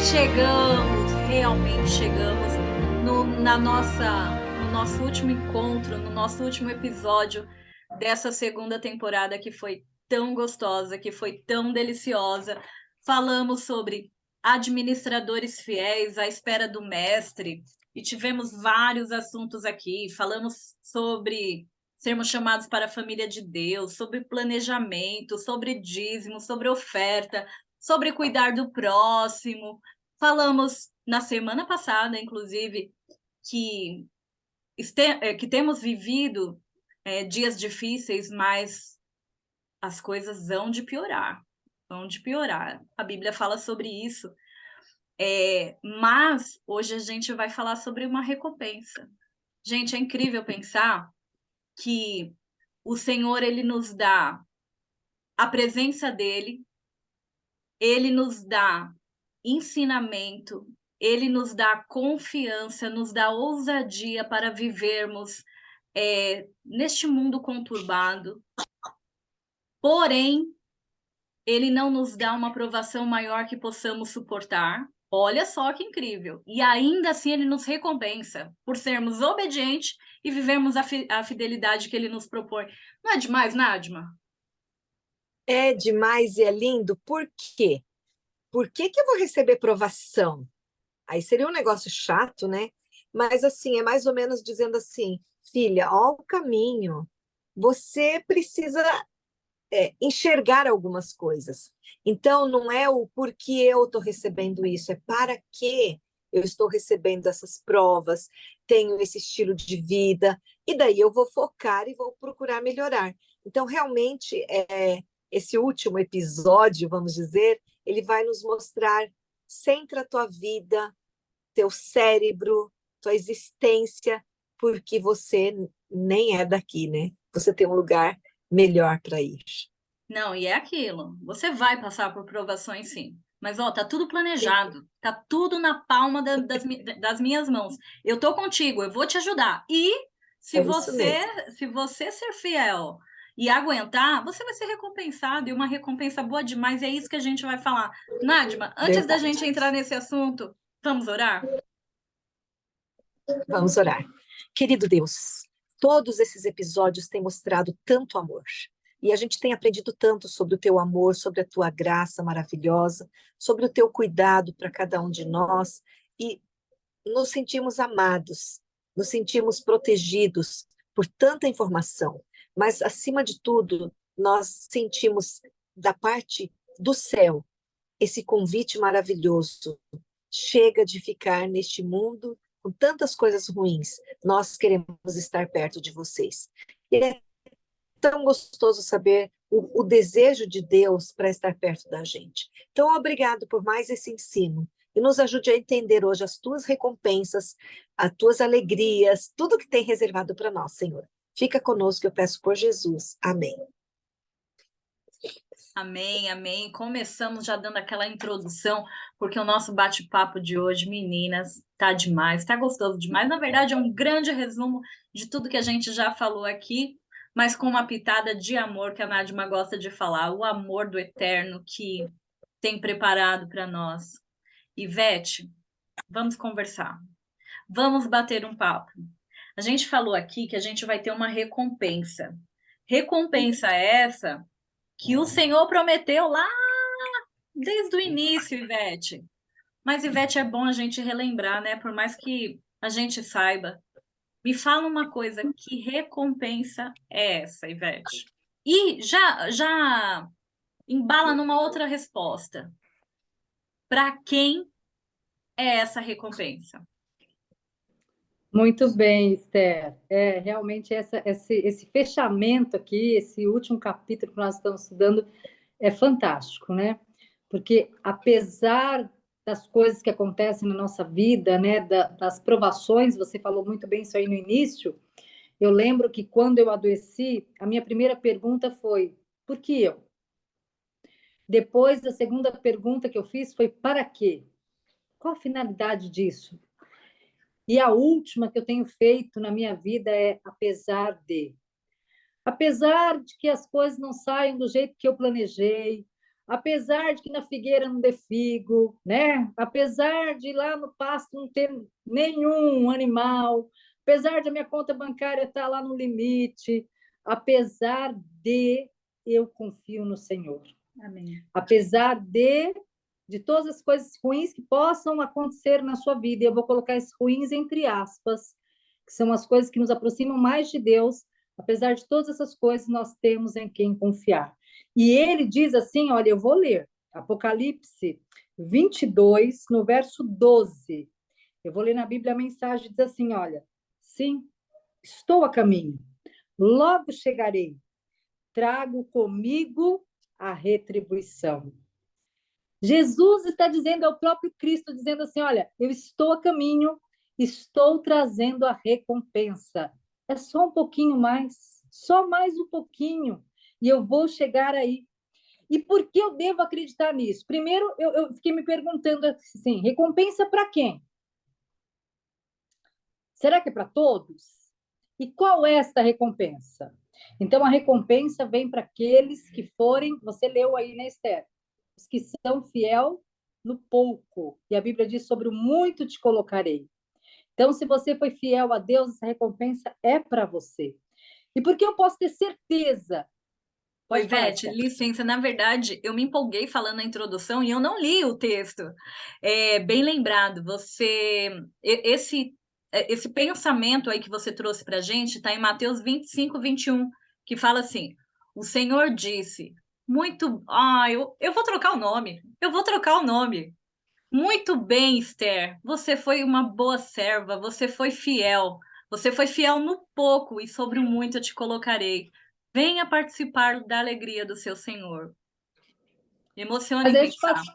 Chegamos, realmente chegamos no nosso último encontro, no nosso último episódio dessa segunda temporada que foi tão gostosa, que foi tão deliciosa. Falamos sobre administradores fiéis à espera do mestre e tivemos vários assuntos aqui. Falamos sobre sermos chamados para a família de Deus, sobre planejamento, sobre dízimo, sobre oferta, sobre cuidar do próximo. Falamos na semana passada, inclusive, que, que temos vivido dias difíceis, mas as coisas vão de piorar. Vão de piorar. A Bíblia fala sobre isso. Mas hoje a gente vai falar sobre uma recompensa. Gente, é incrível pensar que o Senhor, ele nos dá a presença dele, ele nos dá ensinamento, ele nos dá confiança, nos dá ousadia para vivermos neste mundo conturbado. Porém, ele não nos dá uma aprovação maior que possamos suportar. Olha só que incrível. E ainda assim ele nos recompensa por sermos obedientes e vivermos a fidelidade que ele nos propõe. Não é demais, Nadma? É demais e é lindo. Por quê? Por que que eu vou receber provação? Aí seria um negócio chato, né? Mas assim, é mais ou menos dizendo assim, filha, ó o caminho. Você precisa enxergar algumas coisas. Então, não é o porquê eu estou recebendo isso, é para que eu estou recebendo essas provas, tenho esse estilo de vida, e daí eu vou focar e vou procurar melhorar. Então, realmente, esse último episódio, vamos dizer, ele vai nos mostrar, centra a tua vida, teu cérebro, tua existência, porque você nem é daqui, né? Você tem um lugar melhor para ir. Não, e é aquilo. Você vai passar por provações, sim. Mas, ó, tá tudo planejado. Tá tudo na palma das minhas mãos. Eu tô contigo, eu vou te ajudar. E se É isso você, mesmo. se você ser fiel e aguentar, você vai ser recompensado. E uma recompensa boa demais. É isso que a gente vai falar. Nadma, antes da Verdade. gente entrar nesse assunto, vamos orar? Vamos orar. Querido Deus, todos esses episódios têm mostrado tanto amor. E a gente tem aprendido tanto sobre o teu amor, sobre a tua graça maravilhosa, sobre o teu cuidado para cada um de nós. E nos sentimos amados, nos sentimos protegidos por tanta informação. Mas, acima de tudo, nós sentimos da parte do céu esse convite maravilhoso. Chega de ficar neste mundo com tantas coisas ruins. Nós queremos estar perto de vocês. E é tão gostoso saber o desejo de Deus para estar perto da gente. Então, obrigado por mais esse ensino. E nos ajude a entender hoje as tuas recompensas, as tuas alegrias, tudo que tem reservado para nós, Senhor. Fica conosco, eu peço por Jesus. Amém. Amém, amém. Começamos já dando aquela introdução, porque o nosso bate-papo de hoje, meninas, tá demais, tá gostoso demais. Na verdade, é um grande resumo de tudo que a gente já falou aqui, mas com uma pitada de amor que a Nadima gosta de falar, o amor do eterno que tem preparado para nós. Ivete, vamos conversar. Vamos bater um papo. A gente falou aqui que a gente vai ter uma recompensa. Recompensa essa que o Senhor prometeu lá desde o início, Ivete. Mas, Ivete, é bom a gente relembrar, né? Por mais que a gente saiba. Me fala uma coisa, que recompensa é essa, Ivete? E já embala numa outra resposta. Para quem é essa recompensa? Muito bem, Esther. Realmente esse fechamento aqui, esse último capítulo que nós estamos estudando é fantástico, né? Porque apesar das coisas que acontecem na nossa vida, né, das provações, você falou muito bem isso aí no início. Eu lembro que quando eu adoeci, a minha primeira pergunta foi: por que eu? Depois, a segunda pergunta que eu fiz foi: para quê? Qual a finalidade disso? E a última que eu tenho feito na minha vida é apesar de. Apesar de que as coisas não saiam do jeito que eu planejei, apesar de que na figueira não dê figo, né? Apesar de lá no pasto não ter nenhum animal, apesar de a minha conta bancária estar lá no limite, apesar de eu confio no Senhor. Amém. Apesar de todas as coisas ruins que possam acontecer na sua vida, e eu vou colocar esses ruins entre aspas, que são as coisas que nos aproximam mais de Deus, apesar de todas essas coisas, nós temos em quem confiar. E ele diz assim, olha, eu vou ler, Apocalipse 22, no verso 12. Eu vou ler na Bíblia a mensagem, diz assim, olha, sim, estou a caminho, logo chegarei, trago comigo a retribuição. Jesus está dizendo, é o próprio Cristo dizendo assim, olha, eu estou a caminho, estou trazendo a recompensa. É só um pouquinho mais, só mais um pouquinho, e eu vou chegar aí. E por que eu devo acreditar nisso? Primeiro, eu fiquei me perguntando assim, recompensa para quem? Será que é para todos? E qual é esta recompensa? Então, a recompensa vem para aqueles que forem, você leu aí, né, Esther? Os que são fiel no pouco. E a Bíblia diz, sobre o muito te colocarei. Então, se você foi fiel a Deus, essa recompensa é para você. E por que eu posso ter certeza? Oi, Pode falar, Ivete, Esther. licença, na verdade, eu me empolguei falando na introdução e eu não li o texto. É, bem lembrado, esse pensamento aí que você trouxe para a gente está em Mateus 25, 21, que fala assim, o Senhor disse, eu vou trocar o nome, Muito bem, Esther, você foi uma boa serva, você foi fiel no pouco e sobre o muito eu te colocarei. Venha participar da alegria do seu Senhor. Me emociona Mas em aí eu te pensar. faço,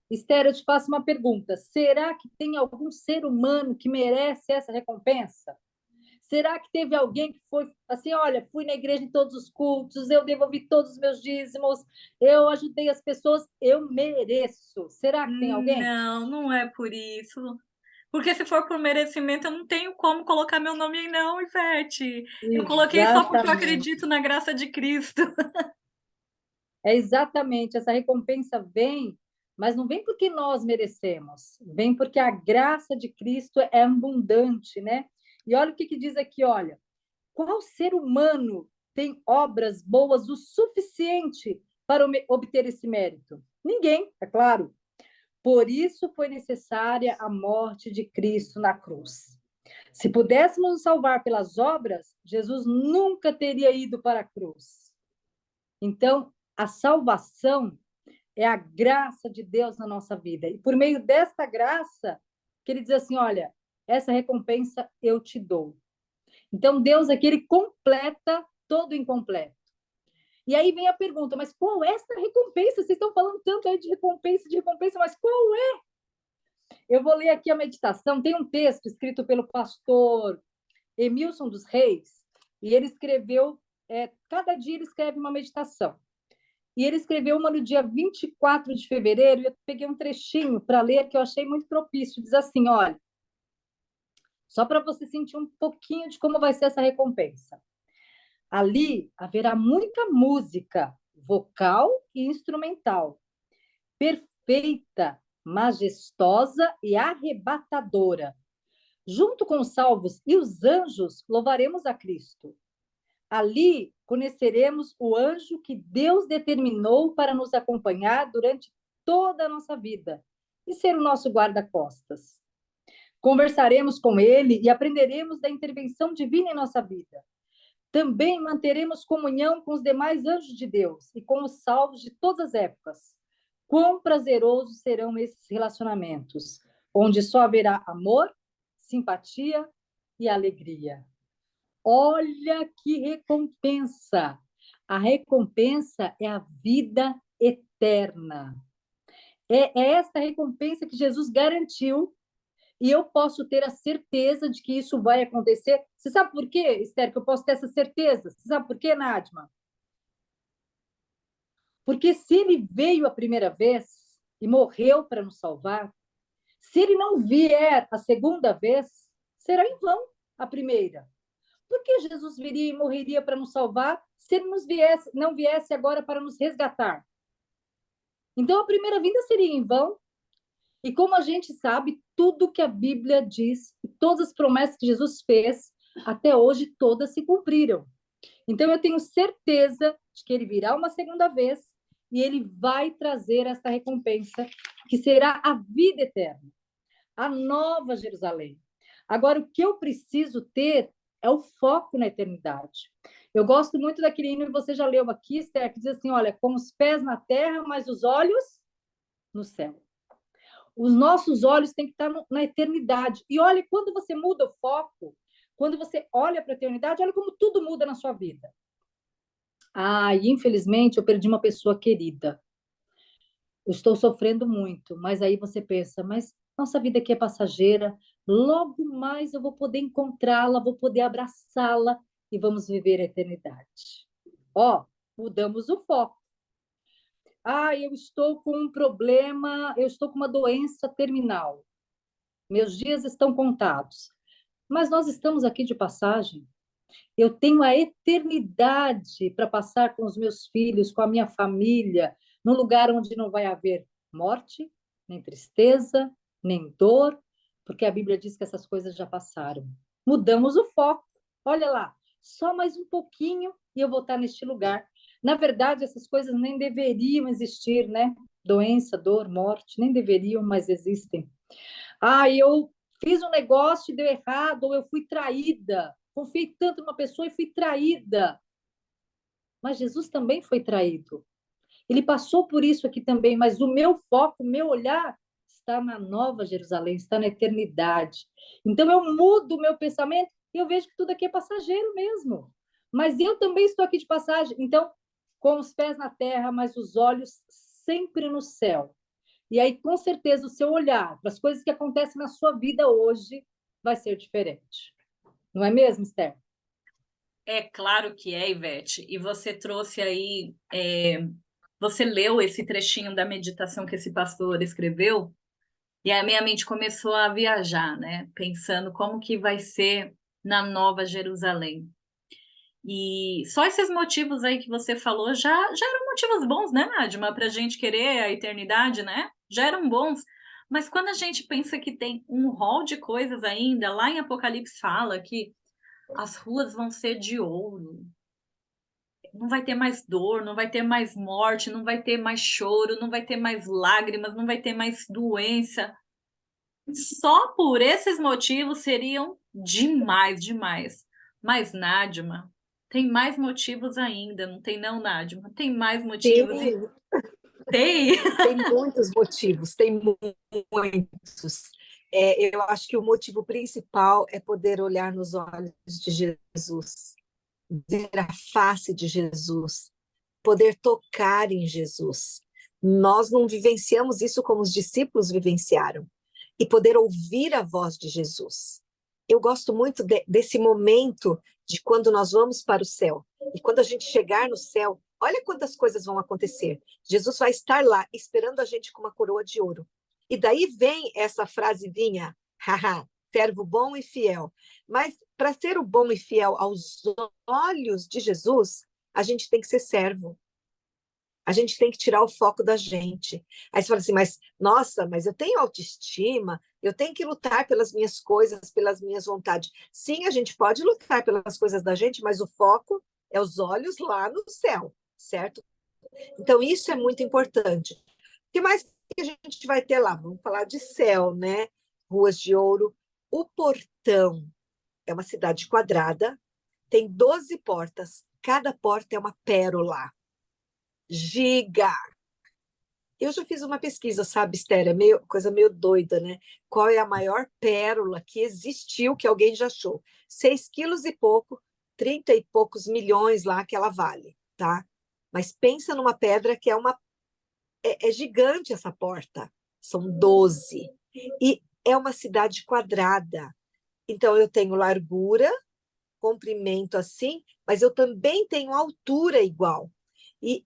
Esther, eu te faço uma pergunta. Será que tem algum ser humano que merece essa recompensa? Será que teve alguém que foi assim, olha, fui na igreja em todos os cultos, eu devolvi todos os meus dízimos, eu ajudei as pessoas, eu mereço. Será que tem alguém? Não, não é por isso. Porque se for por merecimento, eu não tenho como colocar meu nome aí, não, Ivete. Eu coloquei só porque eu Exatamente. acredito na graça de Cristo. É exatamente, essa recompensa vem, mas não vem porque nós merecemos, vem porque a graça de Cristo é abundante, né? E olha o que diz aqui, olha, qual ser humano tem obras boas o suficiente para obter esse mérito? Ninguém, é claro. Por isso foi necessária a morte de Cristo na cruz. Se pudéssemos nos salvar pelas obras, Jesus nunca teria ido para a cruz. Então, a salvação é a graça de Deus na nossa vida. E por meio desta graça, que ele diz assim: olha, essa recompensa eu te dou. Então, Deus aqui, ele completa todo o incompleto. E aí vem a pergunta, mas qual é essa recompensa? Vocês estão falando tanto aí de recompensa, mas qual é? Eu vou ler aqui a meditação. Tem um texto escrito pelo pastor Emilson dos Reis, e ele escreveu, cada dia ele escreve uma meditação. E ele escreveu uma no dia 24 de fevereiro, e eu peguei um trechinho para ler que eu achei muito propício. Diz assim, olha, só para você sentir um pouquinho de como vai ser essa recompensa. Ali haverá muita música, vocal e instrumental, perfeita, majestosa e arrebatadora. Junto com os salvos e os anjos, louvaremos a Cristo. Ali conheceremos o anjo que Deus determinou para nos acompanhar durante toda a nossa vida e ser o nosso guarda-costas. Conversaremos com ele e aprenderemos da intervenção divina em nossa vida. Também manteremos comunhão com os demais anjos de Deus e com os salvos de todas as épocas. Quão prazerosos serão esses relacionamentos, onde só haverá amor, simpatia e alegria. Olha que recompensa! A recompensa é a vida eterna. É esta recompensa que Jesus garantiu e eu posso ter a certeza de que isso vai acontecer. Você sabe por quê, Esther, que eu posso ter essa certeza? Você sabe por quê, Nadma? Porque se ele veio a primeira vez e morreu para nos salvar, se ele não vier a segunda vez, será em vão a primeira. Por que Jesus viria e morreria para nos salvar se ele não viesse agora para nos resgatar? Então, a primeira vinda seria em vão. E como a gente sabe, tudo que a Bíblia diz, todas as promessas que Jesus fez, até hoje, todas se cumpriram. Então, eu tenho certeza de que ele virá uma segunda vez e ele vai trazer essa recompensa, que será a vida eterna, a nova Jerusalém. Agora, o que eu preciso ter é o foco na eternidade. Eu gosto muito daquele hino que você já leu aqui, Esther, que diz assim, olha, com os pés na terra, mas os olhos no céu. Os nossos olhos têm que estar na eternidade. E olha, quando você muda o foco, quando você olha para a eternidade, olha como tudo muda na sua vida. Ah, e infelizmente eu perdi uma pessoa querida. Eu estou sofrendo muito, mas aí você pensa, mas nossa vida aqui é passageira, logo mais eu vou poder encontrá-la, vou poder abraçá-la e vamos viver a eternidade. Ó, mudamos o foco. Ah, eu estou com um problema, eu estou com uma doença terminal. Meus dias estão contados. Mas nós estamos aqui de passagem. Eu tenho a eternidade para passar com os meus filhos, com a minha família, num lugar onde não vai haver morte, nem tristeza, nem dor, porque a Bíblia diz que essas coisas já passaram. Mudamos o foco. Olha lá, só mais um pouquinho e eu vou estar neste lugar. Na verdade, essas coisas nem deveriam existir, né? Doença, dor, morte, nem deveriam, mas existem. Ah, eu fiz um negócio e deu errado, ou eu fui traída. Confiei tanto numa pessoa e fui traída. Mas Jesus também foi traído. Ele passou por isso aqui também, mas o meu foco, o meu olhar está na nova Jerusalém, está na eternidade. Então eu mudo o meu pensamento e eu vejo que tudo aqui é passageiro mesmo. Mas eu também estou aqui de passagem. Então, com os pés na terra, mas os olhos sempre no céu. E aí, com certeza, o seu olhar para as coisas que acontecem na sua vida hoje vai ser diferente. Não é mesmo, Esther? É claro que é, Ivete. E você trouxe aí, você leu esse trechinho da meditação que esse pastor escreveu, e a minha mente começou a viajar, né? Pensando como que vai ser na Nova Jerusalém. E só esses motivos aí que você falou já eram motivos bons, né, Nadima, para a gente querer a eternidade, né? Já eram bons. Mas quando a gente pensa que tem um rol de coisas ainda, lá em Apocalipse fala que as ruas vão ser de ouro, não vai ter mais dor, não vai ter mais morte, não vai ter mais choro, não vai ter mais lágrimas, não vai ter mais doença. Só por esses motivos seriam demais, demais. Mas, Nadima, tem mais motivos ainda, não tem não, Nadima? Tem mais motivos e Sim, tem. tem muitos motivos, tem muitos. Eu acho que o motivo principal é poder olhar nos olhos de Jesus, ver a face de Jesus, poder tocar em Jesus. Nós não vivenciamos isso como os discípulos vivenciaram, e poder ouvir a voz de Jesus. Eu gosto muito desse momento de quando nós vamos para o céu. E quando a gente chegar no céu, olha quantas coisas vão acontecer. Jesus vai estar lá esperando a gente com uma coroa de ouro. E daí vem essa frasezinha, haha, servo bom e fiel. Mas para ser o bom e fiel aos olhos de Jesus, a gente tem que ser servo. A gente tem que tirar o foco da gente. Aí você fala assim, mas nossa, mas eu tenho autoestima, eu tenho que lutar pelas minhas coisas, pelas minhas vontades. Sim, a gente pode lutar pelas coisas da gente, mas o foco é os olhos lá no céu, certo? Então, isso é muito importante. O que mais que a gente vai ter lá? Vamos falar de céu, né? Ruas de ouro. O portão é uma cidade quadrada, tem 12 portas, cada porta é uma pérola. Giga! Eu já fiz uma pesquisa, sabe, Esther? É coisa meio doida, né? Qual é a maior pérola que existiu, que alguém já achou? 6 quilos e pouco, 30 e poucos milhões lá que ela vale, tá? Mas pensa numa pedra que é gigante essa porta. São 12. E é uma cidade quadrada. Então, eu tenho largura, comprimento assim, mas eu também tenho altura igual. E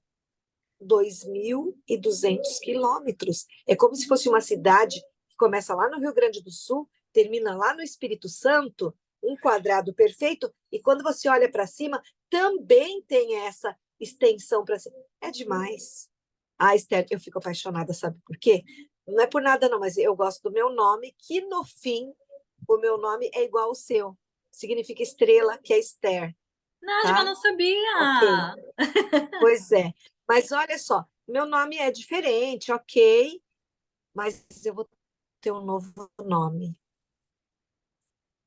2.200 quilômetros. É como se fosse uma cidade que começa lá no Rio Grande do Sul, termina lá no Espírito Santo, um quadrado perfeito, e quando você olha para cima, também tem essa extensão para cima. É demais. Ah, Esther, eu fico apaixonada, sabe por quê? Não é por nada não, mas eu gosto do meu nome, que no fim, o meu nome é igual ao seu. Significa estrela, que é Esther, Nájima, tá? não Ok, sabia! pois é. Mas olha só, meu nome é diferente, ok, mas eu vou ter um novo nome.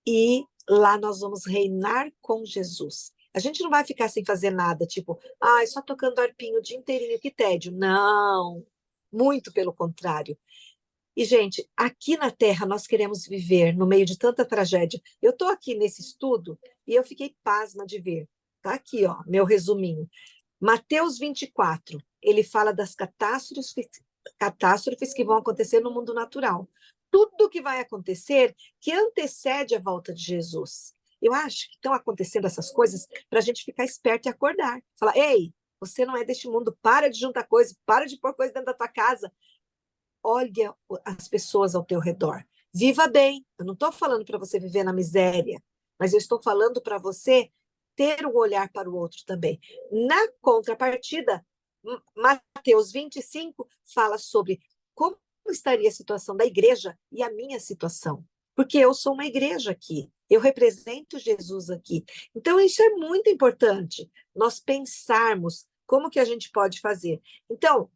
E lá nós vamos reinar com Jesus. A gente não vai ficar sem fazer nada, tipo, só tocando arpinho o dia inteirinho, que tédio. Não, muito pelo contrário. E, gente, aqui na Terra nós queremos viver no meio de tanta tragédia. Eu estou aqui nesse estudo e eu fiquei pasma de ver. Tá aqui, ó, meu resuminho. Mateus 24, ele fala das catástrofes que vão acontecer no mundo natural. Tudo que vai acontecer que antecede a volta de Jesus. Eu acho que estão acontecendo essas coisas para a gente ficar esperto e acordar. Falar, ei, você não é deste mundo, para de juntar coisa, para de pôr coisa dentro da tua casa. Olha as pessoas ao teu redor. Viva bem. Eu não estou falando para você viver na miséria, mas eu estou falando para você ter um olhar para o outro também. Na contrapartida, Mateus 25 fala sobre como estaria a situação da igreja e a minha situação. Porque eu sou uma igreja aqui, eu represento Jesus aqui. Então, isso é muito importante, nós pensarmos como que a gente pode fazer. Então,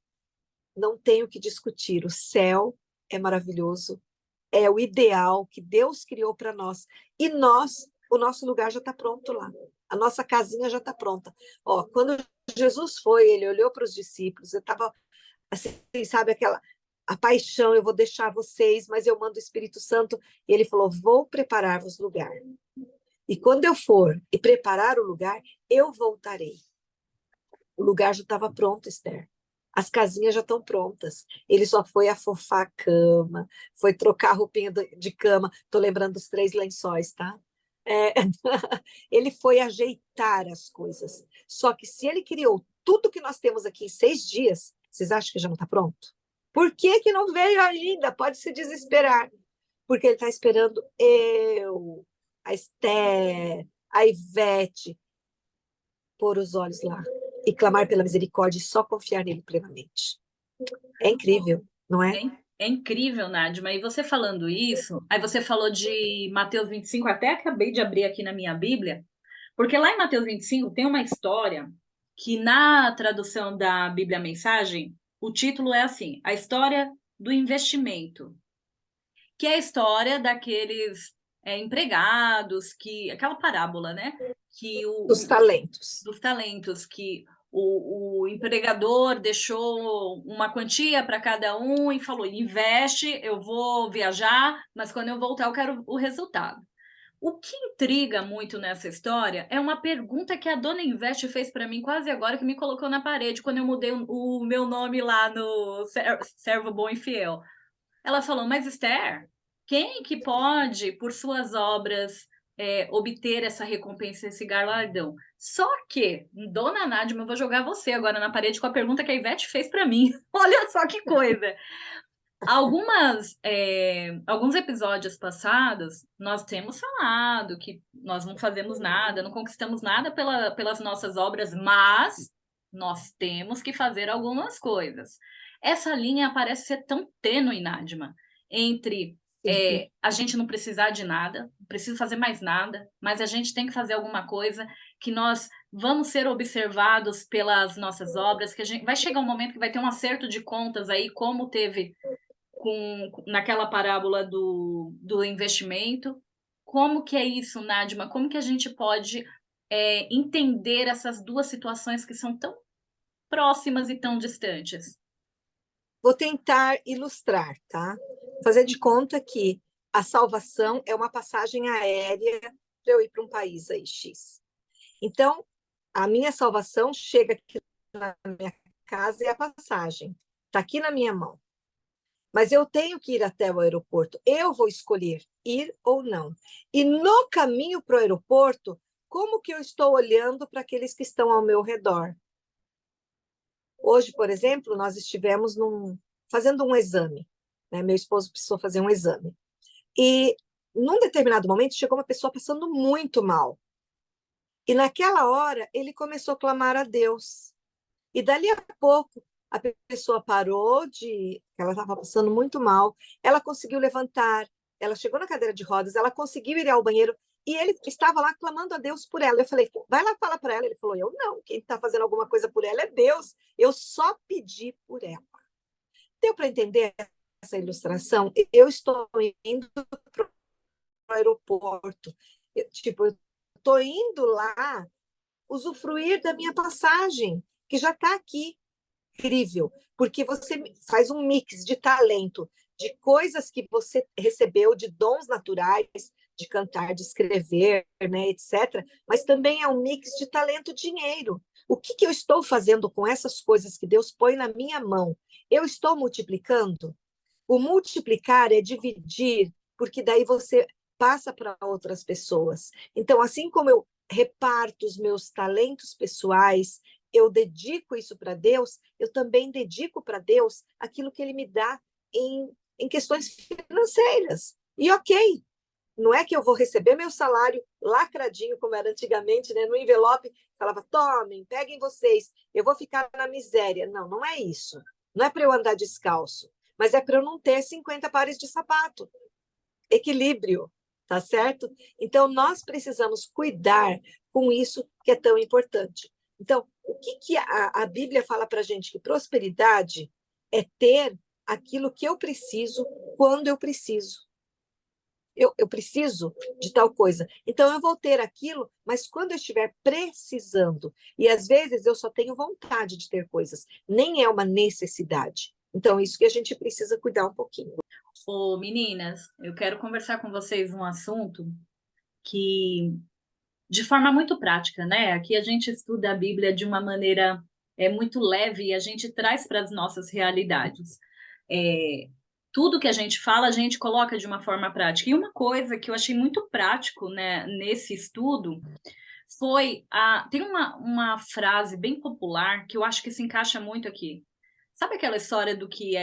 não tenho o que discutir. O céu é maravilhoso, é o ideal que Deus criou para nós. E nós, o nosso lugar já está pronto lá. A nossa casinha já está pronta. Ó, quando Jesus foi, ele olhou para os discípulos, eu estava assim, sabe, a paixão, eu vou deixar vocês, mas eu mando o Espírito Santo. E ele falou: vou preparar-vos lugar. E quando eu for e preparar o lugar, eu voltarei. O lugar já estava pronto, Esther. As casinhas já estão prontas. Ele só foi afofar a cama, foi trocar a roupinha de cama. Estou lembrando dos 3 lençóis, tá? É, ele foi ajeitar as coisas. Só que se ele criou tudo que nós temos aqui em 6 dias, vocês acham que já não está pronto? Por que que não veio ainda? Pode se desesperar. Porque ele está esperando eu, a Esther, a Ivete, pôr os olhos lá e clamar pela misericórdia e só confiar nele plenamente. É incrível, não é? É incrível, Nádima. E você falando isso, aí você falou de Mateus 25, até acabei de abrir aqui na minha Bíblia, porque lá em Mateus 25 tem uma história que na tradução da Bíblia Mensagem, o título é assim: A História do Investimento, que é a história daqueles empregados, que aquela parábola, né? Que Dos talentos. dos talentos, que o empregador deixou uma quantia para cada um e falou: investe, eu vou viajar, mas quando eu voltar eu quero o resultado. O que intriga muito nessa história é uma pergunta que a dona Investe fez para mim quase agora, que me colocou na parede quando eu mudei o meu nome lá no Servo Bom e Fiel. Ela falou: mas Esther, quem que pode, por suas obras, obter essa recompensa, esse galardão? Só que, dona Nádima, eu vou jogar você agora na parede com a pergunta que a Ivete fez para mim. Olha só que coisa! Alguns episódios passados, nós temos falado que nós não fazemos nada, não conquistamos nada pelas nossas obras, mas nós temos que fazer algumas coisas. Essa linha parece ser tão tênue, Nádima, entre a gente não precisar de nada, não precisa fazer mais nada, mas a gente tem que fazer alguma coisa, que nós vamos ser observados pelas nossas obras, que a gente vai chegar um momento que vai ter um acerto de contas aí, como teve naquela parábola do investimento. Como que é isso, Nádima? Como que a gente pode entender essas duas situações que são tão próximas e tão distantes? Vou tentar ilustrar, tá? Fazer de conta que a salvação é uma passagem aérea para eu ir para um país aí, X. Então, a minha salvação chega aqui na minha casa e a passagem está aqui na minha mão. Mas eu tenho que ir até o aeroporto. Eu vou escolher ir ou não. E no caminho para o aeroporto, como que eu estou olhando para aqueles que estão ao meu redor? Hoje, por exemplo, nós estivemos fazendo um exame. Né? Meu esposo precisou fazer um exame. E, num determinado momento, chegou uma pessoa passando muito mal. E, naquela hora, ele começou a clamar a Deus. E, dali a pouco, a pessoa parou ela estava passando muito mal, ela conseguiu levantar, ela chegou na cadeira de rodas, ela conseguiu ir ao banheiro, e ele estava lá clamando a Deus por ela. Eu falei, vai lá falar para ela. Ele falou, eu não, quem está fazendo alguma coisa por ela é Deus, eu só pedi por ela. Deu para entender essa ilustração? Eu estou indo para o aeroporto, eu estou indo lá usufruir da minha passagem, que já está aqui. Incrível, porque você faz um mix de talento, de coisas que você recebeu, de dons naturais, de cantar, de escrever, né, etc. Mas também é um mix de talento e dinheiro. O que eu estou fazendo com essas coisas que Deus põe na minha mão? Eu estou multiplicando? O multiplicar é dividir, porque daí você passa para outras pessoas. Então, assim como eu reparto os meus talentos pessoais, eu dedico isso para Deus, eu também dedico para Deus aquilo que Ele me dá em questões financeiras. E ok, não é que eu vou receber meu salário lacradinho, como era antigamente, né, no envelope, falava, tomem, peguem vocês, eu vou ficar na miséria. Não, não é isso. Não é para eu andar descalço, mas é para eu não ter 50 pares de sapato. Equilíbrio, tá certo? Então, nós precisamos cuidar com isso que é tão importante. Então, o que a Bíblia fala para a gente? Que prosperidade é ter aquilo que eu preciso quando eu preciso. Eu preciso de tal coisa. Então, eu vou ter aquilo, mas quando eu estiver precisando. E às vezes eu só tenho vontade de ter coisas, nem é uma necessidade. Então, isso que a gente precisa cuidar um pouquinho. Ô, meninas, eu quero conversar com vocês um assunto que, de forma muito prática, né? Aqui a gente estuda a Bíblia de uma maneira muito leve e a gente traz para as nossas realidades. É, tudo que a gente fala, a gente coloca de uma forma prática. E uma coisa que eu achei muito prático, né, nesse estudo foi tem uma frase bem popular que eu acho que se encaixa muito aqui. Sabe aquela história do que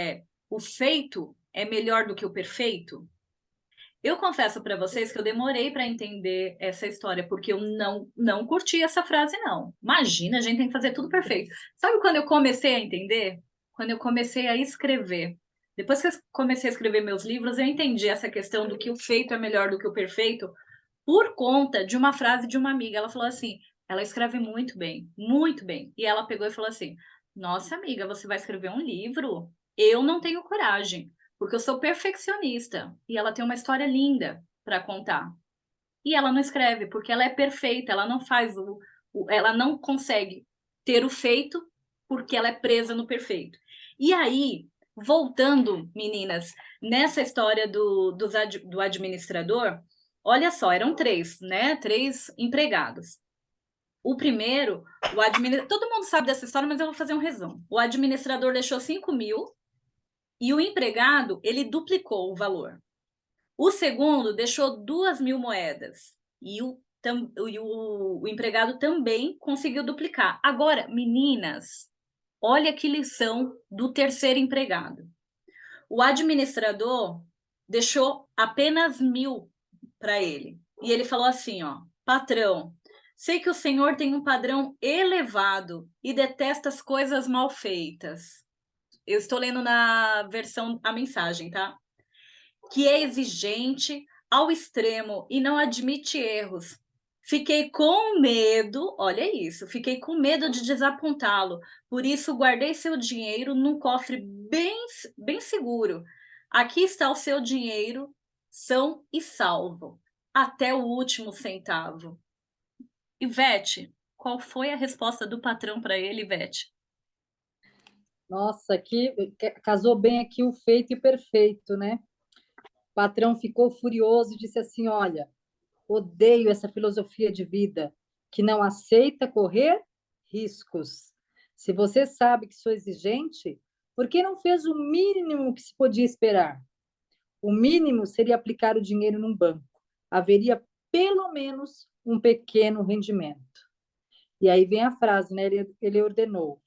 o feito é melhor do que o perfeito? Eu confesso para vocês que eu demorei para entender essa história, porque eu não curti essa frase, não. Imagina, a gente tem que fazer tudo perfeito. Sabe quando eu comecei a entender? Quando eu comecei a escrever. Depois que eu comecei a escrever meus livros, eu entendi essa questão do que o feito é melhor do que o perfeito, por conta de uma frase de uma amiga. Ela falou assim: ela escreve muito bem, muito bem. E ela pegou e falou assim: nossa, amiga, você vai escrever um livro? Eu não tenho coragem, porque eu sou perfeccionista e ela tem uma história linda para contar. E ela não escreve, porque ela é perfeita, ela não faz ela não consegue ter o feito porque ela é presa no perfeito. E aí, voltando, meninas, nessa história do administrador, olha só, eram três, né? Três empregados. O primeiro, todo mundo sabe dessa história, mas eu vou fazer um resumo. O administrador deixou 5.000 e o empregado, ele duplicou o valor. O segundo deixou 2.000 moedas e o empregado também conseguiu duplicar. Agora, meninas, olha que lição do terceiro empregado. O administrador deixou apenas 1.000 para ele. E ele falou assim, ó, patrão, sei que o senhor tem um padrão elevado e detesta as coisas mal feitas. Eu estou lendo na versão a mensagem, tá? Que é exigente ao extremo e não admite erros. Fiquei com medo, olha isso, fiquei com medo de desapontá-lo, por isso guardei seu dinheiro num cofre bem seguro. Aqui está o seu dinheiro, são e salvo, até o último centavo. Ivete, qual foi a resposta do patrão para ele, Ivete? Nossa, aqui casou bem aqui o feito e perfeito, né? O patrão ficou furioso e disse assim: olha, odeio essa filosofia de vida que não aceita correr riscos. Se você sabe que sou exigente, por que não fez o mínimo que se podia esperar? O mínimo seria aplicar o dinheiro num banco. Haveria pelo menos um pequeno rendimento. E aí vem a frase, né? Ele ordenou: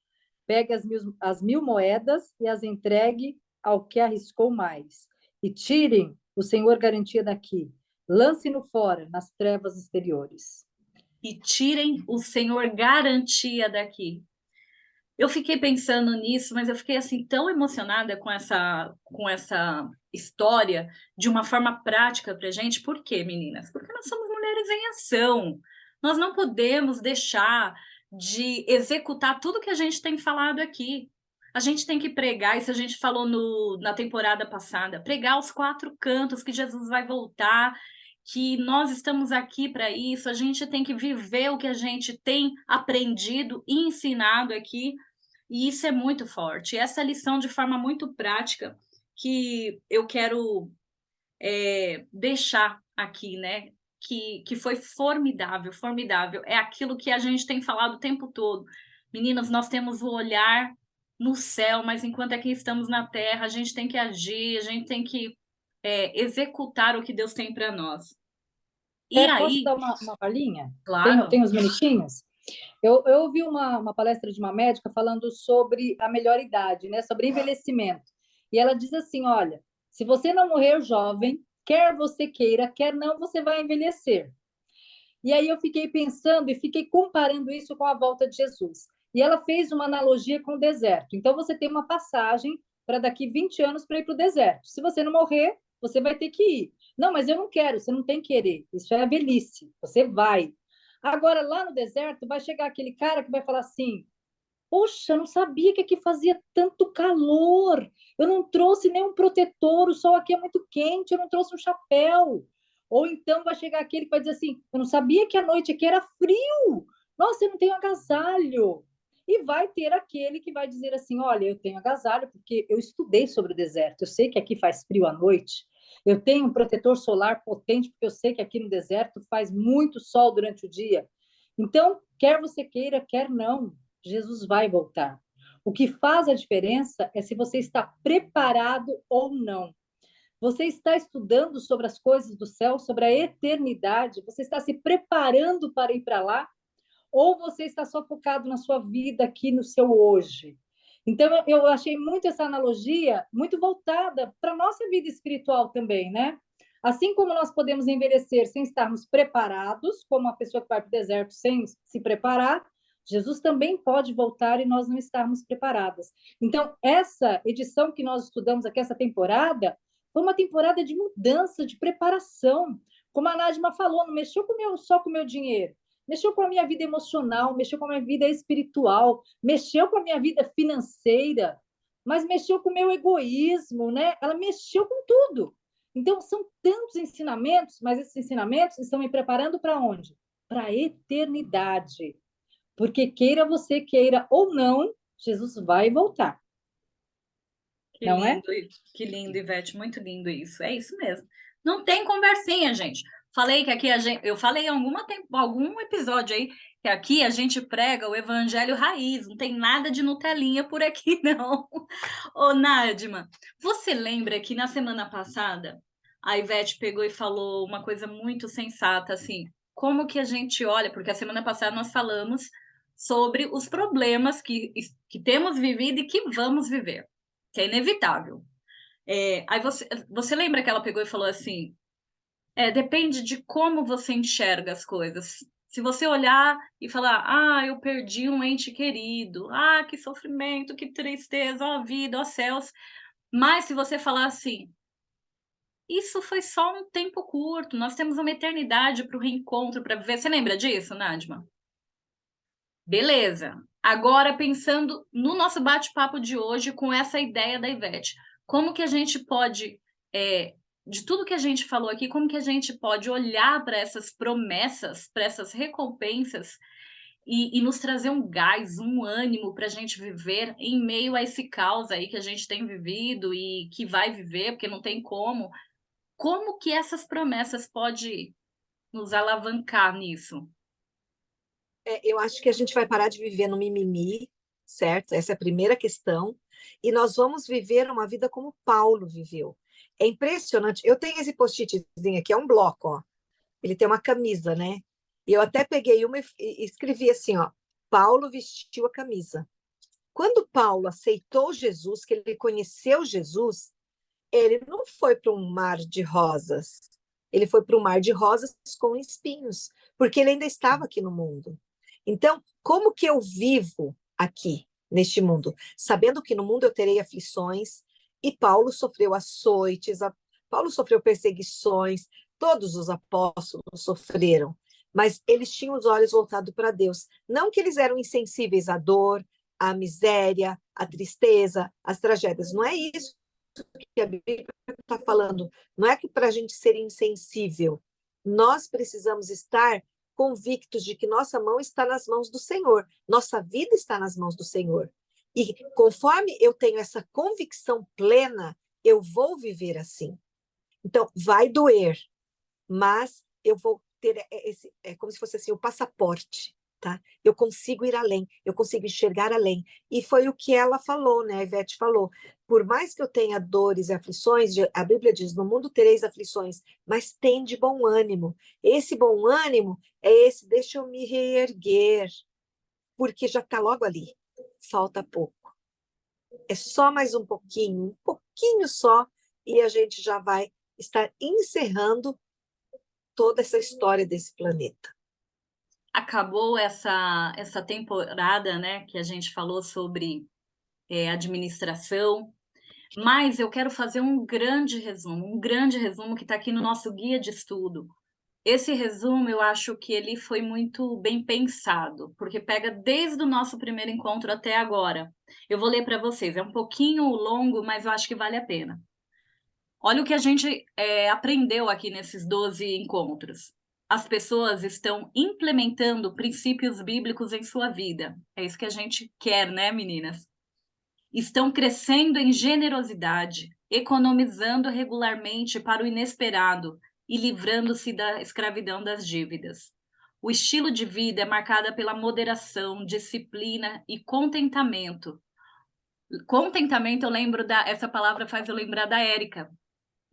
pegue as 1.000 moedas e as entregue ao que arriscou mais. E tirem o senhor garantia daqui. Lance-no fora, nas trevas exteriores. E tirem o senhor garantia daqui. eu fiquei pensando nisso, mas eu fiquei assim tão emocionada com essa história de uma forma prática para gente. Por quê, meninas? Porque nós somos mulheres em ação. Nós não podemos deixar de executar tudo que a gente tem falado aqui. A gente tem que pregar, isso a gente falou na temporada passada, pregar os quatro cantos que Jesus vai voltar, que nós estamos aqui para isso, a gente tem que viver o que a gente tem aprendido e ensinado aqui, e isso é muito forte. Essa lição de forma muito prática que eu quero deixar aqui, né? Que foi formidável, formidável. É aquilo que a gente tem falado o tempo todo. Meninas, nós temos o olhar no céu, mas enquanto aqui estamos na terra, a gente tem que agir, a gente tem que executar o que Deus tem para nós. E Posso aí, dar uma palhinha? claro, Tem uns minutinhos? Eu ouvi uma palestra de uma médica falando sobre a melhor idade, né? Sobre envelhecimento. E ela diz assim: olha, se você não morrer jovem, quer você queira, quer não, você vai envelhecer. E aí eu fiquei pensando e fiquei comparando isso com a volta de Jesus. E ela fez uma analogia com o deserto. Então você tem uma passagem para daqui 20 anos para ir para o deserto. Se você não morrer, você vai ter que ir. Não, mas eu não quero, você não tem que querer. Isso é a velhice. Você vai. Agora, lá no deserto, vai chegar aquele cara que vai falar assim: poxa, eu não sabia que aqui fazia tanto calor. Eu não trouxe nenhum protetor, o sol aqui é muito quente, eu não trouxe um chapéu. Ou então vai chegar aquele que vai dizer assim: eu não sabia que a noite aqui era frio. Nossa, eu não tenho agasalho. E vai ter aquele que vai dizer assim: olha, eu tenho agasalho porque eu estudei sobre o deserto. Eu sei que aqui faz frio à noite. Eu tenho um protetor solar potente porque eu sei que aqui no deserto faz muito sol durante o dia. Então, quer você queira, quer não, Jesus vai voltar. O que faz a diferença é se você está preparado ou não. Você está estudando sobre as coisas do céu, sobre a eternidade? Você está se preparando para ir para lá? Ou você está só focado na sua vida aqui, no seu hoje? Então, eu achei muito essa analogia muito voltada para a nossa vida espiritual também, né? Assim como nós podemos envelhecer sem estarmos preparados, como a pessoa que vai para o deserto sem se preparar, Jesus também pode voltar e nós não estarmos preparadas. Então, essa edição que nós estudamos aqui, essa temporada, foi uma temporada de mudança, de preparação. Como a Nájima falou, não mexeu só com o meu dinheiro, mexeu com a minha vida emocional, mexeu com a minha vida espiritual, mexeu com a minha vida financeira, mas mexeu com o meu egoísmo, né? Ela mexeu com tudo. Então, são tantos ensinamentos, mas esses ensinamentos estão me preparando para onde? Para a eternidade. Porque queira você queira ou não, Jesus vai voltar. que Não é? lindo, que lindo, Ivete, muito lindo isso. É isso mesmo. Não tem conversinha, gente. Falei que aqui eu falei em algum episódio aí que aqui a gente prega o evangelho raiz, não tem nada de Nutelinha por aqui, não. Ô, Nádima, você lembra que na semana passada a Ivete pegou e falou uma coisa muito sensata, assim, como que a gente olha, porque a semana passada nós falamos sobre os problemas que temos vivido e que vamos viver, que é inevitável. Aí você lembra que ela pegou e falou assim: depende de como você enxerga as coisas. Se você olhar e falar, eu perdi um ente querido, que sofrimento, que tristeza, ó vida, ó céus. Mas se você falar assim, isso foi só um tempo curto, nós temos uma eternidade para o reencontro, para viver. Você lembra disso, Nadma? Beleza. Agora, pensando no nosso bate-papo de hoje com essa ideia da Ivete, como que a gente pode, de tudo que a gente falou aqui, como que a gente pode olhar para essas promessas, para essas recompensas e nos trazer um gás, um ânimo para a gente viver em meio a esse caos aí que a gente tem vivido e que vai viver, porque não tem como. Como que essas promessas podem nos alavancar nisso? Eu acho que a gente vai parar de viver no mimimi, certo? Essa é a primeira questão. E nós vamos viver uma vida como Paulo viveu. É impressionante. Eu tenho esse post-itzinho aqui, é um bloco, ó. Ele tem uma camisa, né? E eu até peguei uma e escrevi assim, ó. Paulo vestiu a camisa. Quando Paulo aceitou Jesus, que ele conheceu Jesus, ele não foi para um mar de rosas. Ele foi para um mar de rosas com espinhos, porque ele ainda estava aqui no mundo. Então, como que eu vivo aqui, neste mundo, sabendo que no mundo eu terei aflições, e Paulo sofreu açoites, Paulo sofreu perseguições, todos os apóstolos sofreram, mas eles tinham os olhos voltados para Deus. Não que eles eram insensíveis à dor, à miséria, à tristeza, às tragédias. Não é isso que a Bíblia está falando. Não é que para a gente ser insensível. Nós precisamos estar convictos de que nossa mão está nas mãos do Senhor. Nossa vida está nas mãos do Senhor. E conforme eu tenho essa convicção plena, eu vou viver assim. Então, vai doer, mas eu vou ter esse, é como se fosse assim, o passaporte, tá? Eu consigo ir além, eu consigo enxergar além. E foi o que ela falou, né? A Ivete falou. Por mais que eu tenha dores e aflições, a Bíblia diz: no mundo tereis aflições, mas tem de bom ânimo. Esse bom ânimo é esse, deixa eu me reerguer, porque já está logo ali. Falta pouco. É só mais um pouquinho só, e a gente já vai estar encerrando toda essa história desse planeta. Acabou essa temporada, né, que a gente falou sobre administração, mas eu quero fazer um grande resumo que está aqui no nosso guia de estudo. Esse resumo, eu acho que ele foi muito bem pensado, porque pega desde o nosso primeiro encontro até agora. Eu vou ler para vocês, é um pouquinho longo, mas eu acho que vale a pena. Olha o que a gente aprendeu aqui nesses 12 encontros. As pessoas estão implementando princípios bíblicos em sua vida. É isso que a gente quer, né, meninas? Estão crescendo em generosidade, economizando regularmente para o inesperado e livrando-se da escravidão das dívidas. O estilo de vida é marcado pela moderação, disciplina e contentamento. Contentamento, essa palavra faz eu lembrar da Érica,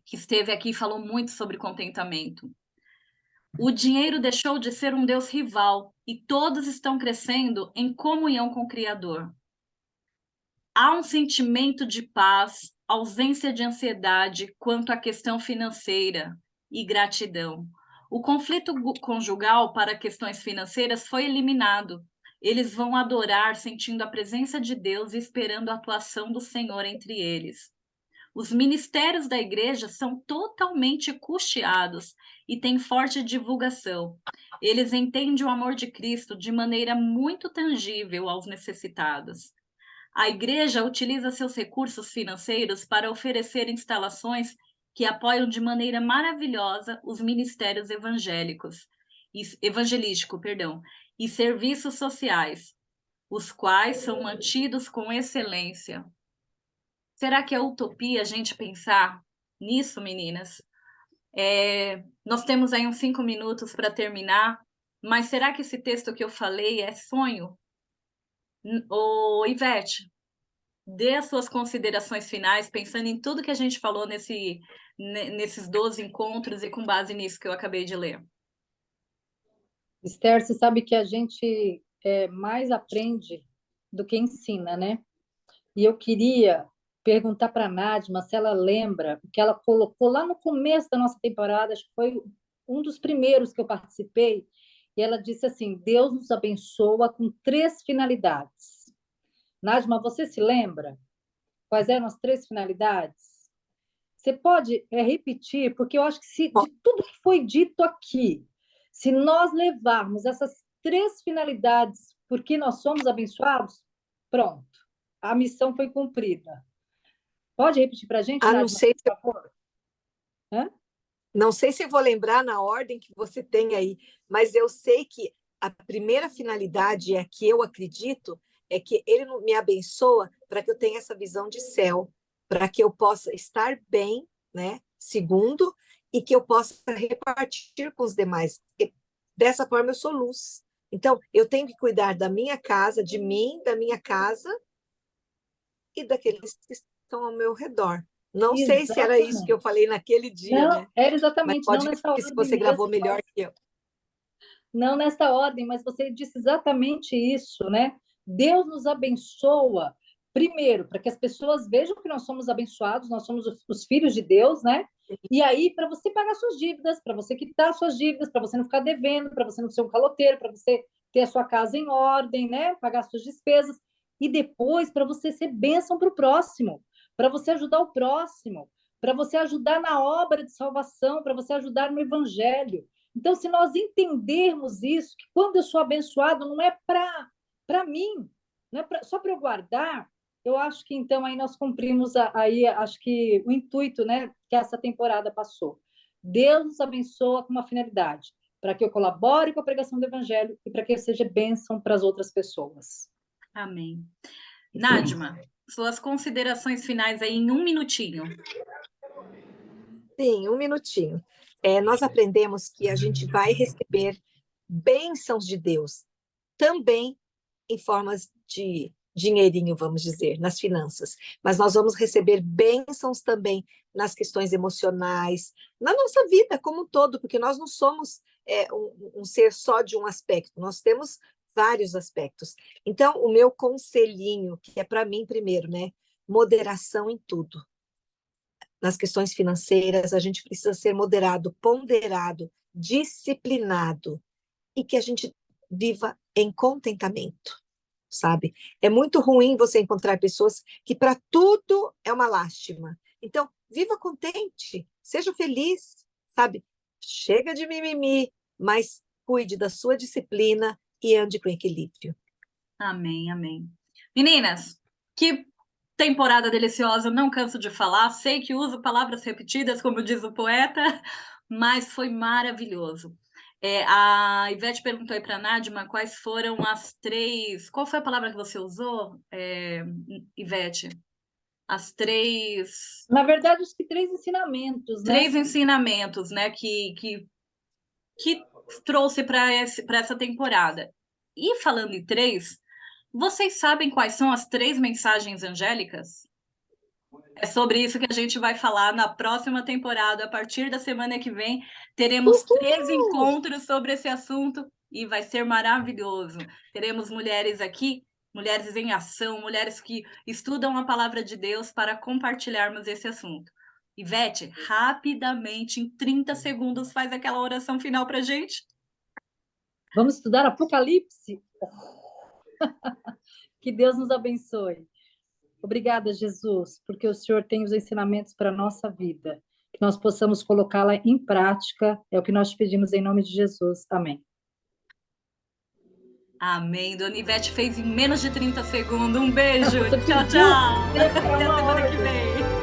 que esteve aqui e falou muito sobre contentamento. O dinheiro deixou de ser um Deus rival e todos estão crescendo em comunhão com o Criador. Há um sentimento de paz, ausência de ansiedade quanto à questão financeira e gratidão. O conflito conjugal para questões financeiras foi eliminado. Eles vão adorar sentindo a presença de Deus e esperando a atuação do Senhor entre eles. Os ministérios da igreja são totalmente custeados e têm forte divulgação. Eles entendem o amor de Cristo de maneira muito tangível aos necessitados. A igreja utiliza seus recursos financeiros para oferecer instalações que apoiam de maneira maravilhosa os ministérios evangelísticos, e serviços sociais, os quais são mantidos com excelência. Será que é utopia a gente pensar nisso, meninas? Nós temos aí uns 5 minutos para terminar, mas será que esse texto que eu falei é sonho? Ô, Ivete, dê as suas considerações finais, pensando em tudo que a gente falou nesses 12 encontros e com base nisso que eu acabei de ler. Esther, você sabe que a gente mais aprende do que ensina, né? E eu queria perguntar para a Nadma se ela lembra o que ela colocou lá no começo da nossa temporada, acho que foi um dos primeiros que eu participei, e ela disse assim: Deus nos abençoa com 3 finalidades. Nadma, você se lembra quais eram as 3 finalidades? Você pode repetir, porque eu acho que de tudo que foi dito aqui, se nós levarmos essas 3 finalidades porque nós somos abençoados, pronto, a missão foi cumprida. Pode repetir para a gente, Nadma, não sei por favor? Não sei se eu vou lembrar na ordem que você tem aí, mas eu sei que a primeira finalidade, é que eu acredito, é que ele me abençoa para que eu tenha essa visão de céu, para que eu possa estar bem, né? Segundo, e que eu possa repartir com os demais. E dessa forma eu sou luz. Então, eu tenho que cuidar da minha casa, de mim, da minha casa e daqueles que estão ao meu redor. Não sei se era isso que eu falei naquele dia, Não, né? era Mas exatamente, não pode nessa repetir se ordem você gravou mesmo. melhor que eu. Não nessa ordem, mas você disse exatamente isso, né? Deus nos abençoa, primeiro, para que as pessoas vejam que nós somos abençoados, nós somos os filhos de Deus, né? E aí, para você pagar suas dívidas, para você quitar suas dívidas, para você não ficar devendo, para você não ser um caloteiro, para você ter a sua casa em ordem, né? Pagar suas despesas. e depois para você ser bênção para o próximo, para você ajudar o próximo, para você ajudar na obra de salvação, para você ajudar no evangelho. Então, se nós entendermos isso, que quando eu sou abençoado, não é para mim, não é só para eu guardar, eu acho que então aí nós cumprimos aí, acho que o intuito, né, que essa temporada passou. Deus nos abençoa com uma finalidade, para que eu colabore com a pregação do evangelho e para que eu seja bênção para as outras pessoas. Amém. Nádima, suas considerações finais aí em 1 minutinho. Sim, 1 minutinho. Nós aprendemos que a gente vai receber bênçãos de Deus, também em formas de dinheirinho, vamos dizer, nas finanças. Mas nós vamos receber bênçãos também nas questões emocionais, na nossa vida como um todo, porque nós não somos um ser só de um aspecto, nós temos vários aspectos. Então, o meu conselhinho, que é para mim primeiro, né? Moderação em tudo. Nas questões financeiras, a gente precisa ser moderado, ponderado, disciplinado, e que a gente viva em contentamento, sabe? É muito ruim você encontrar pessoas que para tudo é uma lástima. Então, viva contente, seja feliz, sabe? Chega de mimimi, mas cuide da sua disciplina e ande com equilíbrio. Amém, amém. Meninas, que temporada deliciosa, não canso de falar. Sei que uso palavras repetidas, como diz o poeta, mas foi maravilhoso. A Ivete perguntou aí para a Nádima quais foram as 3. Qual foi a palavra que você usou, Ivete? As 3. Na verdade, acho que 3 ensinamentos, né? 3 ensinamentos, né, que trouxe para essa temporada. E falando em 3, vocês sabem quais são as 3 mensagens angélicas? É sobre isso que a gente vai falar na próxima temporada. A partir da semana que vem, teremos 3 encontros sobre esse assunto e vai ser maravilhoso. Teremos mulheres aqui, mulheres em ação, mulheres que estudam a palavra de Deus para compartilharmos esse assunto. Ivete, rapidamente, em 30 segundos, faz aquela oração final para a gente. Vamos estudar Apocalipse? Que Deus nos abençoe. Obrigada, Jesus, porque o Senhor tem os ensinamentos para a nossa vida. Que nós possamos colocá-la em prática. É o que nós te pedimos em nome de Jesus. Amém. Amém. Dona Ivete fez em menos de 30 segundos. Um beijo. Tchau, tchau. Até semana que vem.